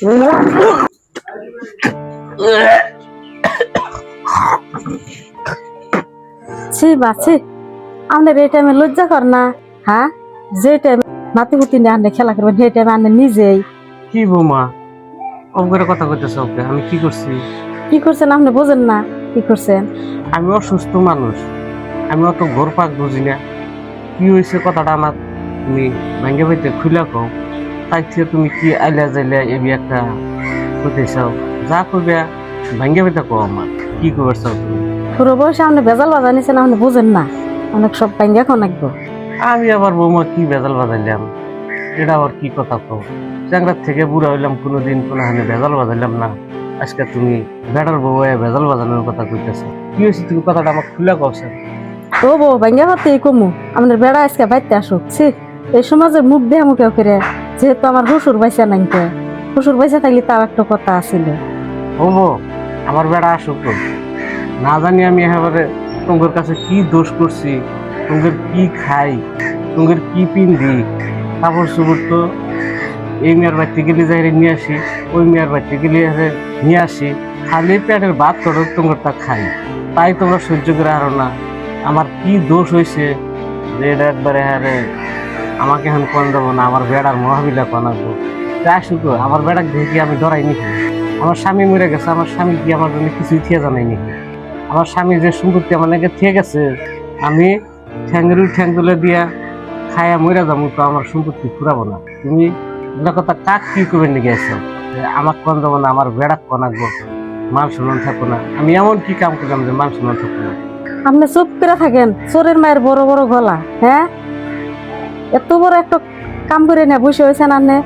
ছি বাছি আমাদের এই টাইমে লজ্জা কর না। হ্যাঁ, যে টাইম নাতিপুতি নিয়ে আনলে খেলা করবেন সেই টাইমে আনলে নিজেই কি বৌমা অবগরে কথা কইতেছ ওকে? আমি কি করছি? কি করছেন আপনি বোঝেন না? কি করছেন? আমি অসুস্থ মানুষ, আমি অত ঘোর পাক বুঝি না। কি হয়েছে কথাটা আমার তুমি ভাঙ্গে ভাইতে খুলে কও। তাই থেকে তুমি কি আইলা যাইলা এবি একটা কইতে চাও? যা করবে ভাঙ্গে ভাইতে কও। আমার কি করবে চাও তুমি? পুরো বয়সে আপনি ভেজাল বাজা নিছেন, আপনি বোঝেন না। অনেক সব পাইঙ্গা এখন একবো। আমি আবার বৌমা কি ভেজাল বাজাইলাম? এটা আবার কি কথা কও? চ্যাংরার থেকে বুড়া হইলাম, কোনোদিন কোনো হানে ভেজাল বাজাইলাম না। আজকে তুমি বেটার বউ ভেজাল বাজানোর কথা কইতেছ। কি হয়েছে তুমি কথাটা আমার খুলে কও স্যার। ও বউ ভাঙ্গা হতে কমু আমাদের বেড়া আজকে বাইতে আসুক। ছি, এই সমাজে মুখ দেয়া মুখে করে, যেহেতু আমার শ্বশুর বাইসা নাই, শ্বশুর বাইসা থাকলে তাও একটা কথা আছিল। ও বউ, আমার বেড়া আসুক তো। না জানি আমি একেবারে তোমার কাছে কি দোষ করছি, তোমার কি খাই, তোমার কি পিন্দি, কাপড় চোপড় তো এই মেয়ের বাড়িতে গেলে যাই নিয়ে আসি, ওই মেয়ের বাড়িতে গেলে নিয়ে আসি। খালি পেটের ভাত করো তোমার তা খাই, তাই তোমরা সহ্য করে আরো না। আমার কি দোষ হয়েছে যে এটা একবারে হারে আমাকে এখন কোন দেবো না? আমার বেড়ার মহাবিলা কনাবো যাই শুধু আমার বেড়াক দেখি আমি ডরাই নাকি? আমার স্বামী মরে গেছে, আমার স্বামী কি আমার জন্য কিছুই থিয়ে জানাই নাকি? আমার স্বামী যে সম্পত্তি আমার নাকি থেকে গেছে, আমি ঠ্যাঙ্গেরু ঠ্যাং তুলে দিয়া খায়া মরে যাবো, তো আমার সম্পত্তি ফুরাবো না? তুমি এটা কথা কাক কি করবেন নাকি আসো? আমার কোন দেবো না, আমার বেড়াক কনাকবো, মান সম্মান থাকবো না? আমি এমন কি কাম করলাম যে মান সম্মান থাকবো না? আপনি চুপ করে থাকেন, চোরের মায়ের বড় বড় গলা। হ্যাঁ, এত বড় একটা কাম করে না বসে হয়েছেন আপনি,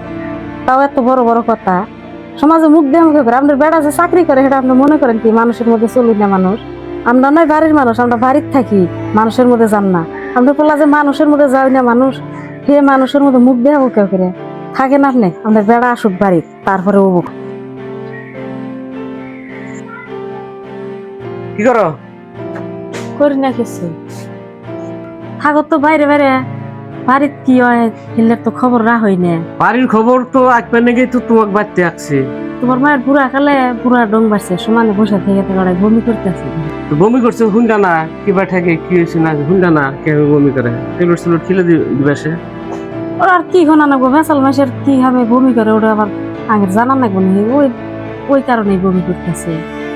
তাও এত বড় বড় কথা। সমাজে মুখ দিয়ে মুখে করে আপনার বেড়া যে চাকরি করে সেটা আপনি মনে করেন কি মানুষের মধ্যে চলুন না? মানুষ আমরা নয় বাড়ির মানুষ, আমরা বাড়ির থাকি, মানুষের মধ্যে যান না। আমরা বললা যে মানুষের মধ্যে যাই না, মানুষ হে মানুষের মধ্যে মুখ দেওয়া মুখে করে থাকেন আপনি। আমাদের বেড়া আসুক বাড়ি, তারপরে ও কি করো? করি না কিছু, থাকো তো বাইরে বাইরে। বাড়ির কি হয় হিলের তো খবর রাখই না। বাড়ির খবর তো একবার নাকি তো তোমাকে বাড়তে আসছে। তোমার মায়ের বুড়া কালে বুড়া ডং বাড়ছে, সমানে বসে থেকে লড়াই বমি করতেছে। তো বমি করছে হুন্ডা না? কিবা ঠেকে কি হয়েছে না হুন্ডা না কেন বমি করে? টেবলেট সেবলেট খেলে দিবে সে। ওর আর কি ঘনা নাগবো, ভেসাল মাসের কি আমি বমি করে ওটা আবার আগের জানা নাগবো নি? ওই ওই কারণেই বমি করতেছে।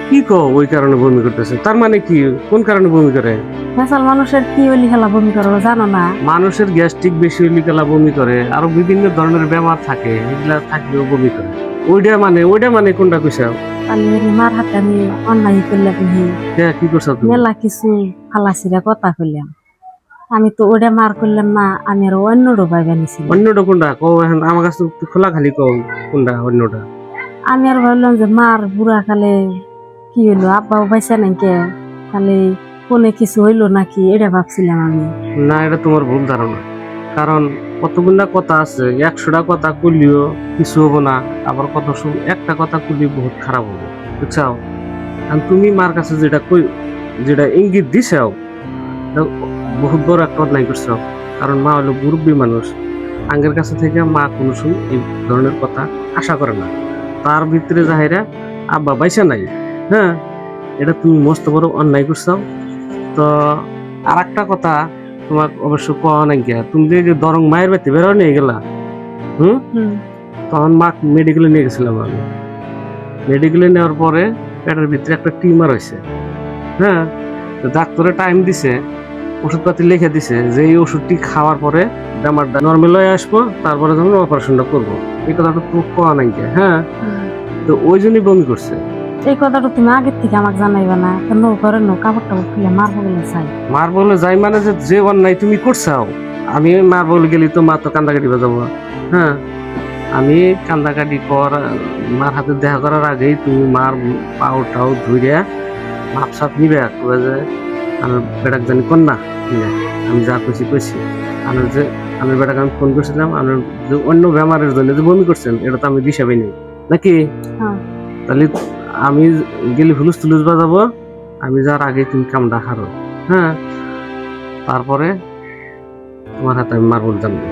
কি কো ওই কারণে বমি করতেছে? তার মানে কি, কোন কারণে বমি করে? ভেসাল মানুষের কি ওই খেলা বমি করে ওরা জানো না? মানুষের গ্যাস্ট্রিক বেশি হইলে গেলা বমি করে, আরো বিভিন্ন ধরনের বেমার থাকে, এগুলা থাকলেও বমি করে। ওইটা মানে কোনটা কইছাও? কালি মার হাতে আমি অন্যায় করলে হ্যাঁ, কি করছো তুমি? মেলা কিছু ফালাসিরা কথা কইলাম। আমি তো ওটা মার করলাম না, আমি আর অন্য ডোবাই বানিয়েছি। অন্যটা কোনটা কও? এখন আমার কাছে তো খোলা খালি কও কোনটা অন্যটা। আমি আর ভাবলাম যে মার বুড়া কালে কি হইলো, আব্বাও বাইসা নাই কে, খালি কোনে কিছু হইলো নাকি এটা ভাবছিলাম আমি। না, এটা তোমার ভুল ধারণা। কারণ কতগুলা কথা আছে, 100টা কথা কইলেও কিছু হবো না, আবার কত একটা কথা কইলে বহুত খারাপ হবে, বুঝছাও? আর তুমি মার কাছে যেটা ইঙ্গিত দিছাও, বহুত বড় একটা অন্যায় করছো। কারণ মা হলো মুরব্বী মানুষ, আঙ্গের কাছে থেকে মা কোনো সময় এই ধরনের কথা আশা করে না। তার ভিতরে যাহেরা আব্বা বাইসা নাই, হ্যাঁ, এটা তুমি মস্ত বড় অন্যায় করছো। তো আর একটা কথা তোমাকে অবশ্য পাওয়া নাই গিয়া, তুমি যে দরং মায়ের বাড়িতে বেরো নিয়ে গেলা, তখন মা মেডিকেলে নিয়ে গেছিলাম আমি। মেডিকেলে নেওয়ার পরে পেটের ভিতরে একটা টিউমার হয়েছে, হ্যাঁ। ডাক্তারে টাইম দিছে, ওষুধপাতি লিখে দিছে যে এই ওষুধটি খাওয়ার পরে ব্যামারটা নর্মাল হয়ে আসবো, তারপরে যখন অপারেশনটা করবো। এই কথাটা তো পাওয়া নাই গিয়া, হ্যাঁ। তো ওই জন্যই বমি করছে। এই কথাটা তুমি আগের থেকে আমাকে জানাইবা না? নো করে নো, কাপড় টাপড় খুলে মারবো বলে চাই। মার বলে যাই মানে যে অন্যায় তুমি করছাও, আমি মার বলে গেলি তো মা তো কান্দাকাটি বাজাবো, হ্যাঁ। আমি কান্দাকাটি কর মার হাতে দেখা করার আগেই তুমি মার পাও টাও ধুইয়া মাপ সাপ নিবে, যে আমার বেটাক জানি কন্যা, আমি যা কইছি। আমি বেটাকে আমি ফোন করছিলাম, আমি যে অন্য বেমারের জন্য যে বমি করছেন এটা তো আমি দিশাবই নেই নাকি? তাহলে আমি গেলে হুলুস তুলুস বাজাবো, আমি যার আগে তুমি কামটা হারো, হ্যাঁ। তারপরে তোমার হাতে আমি মারবো জানবো।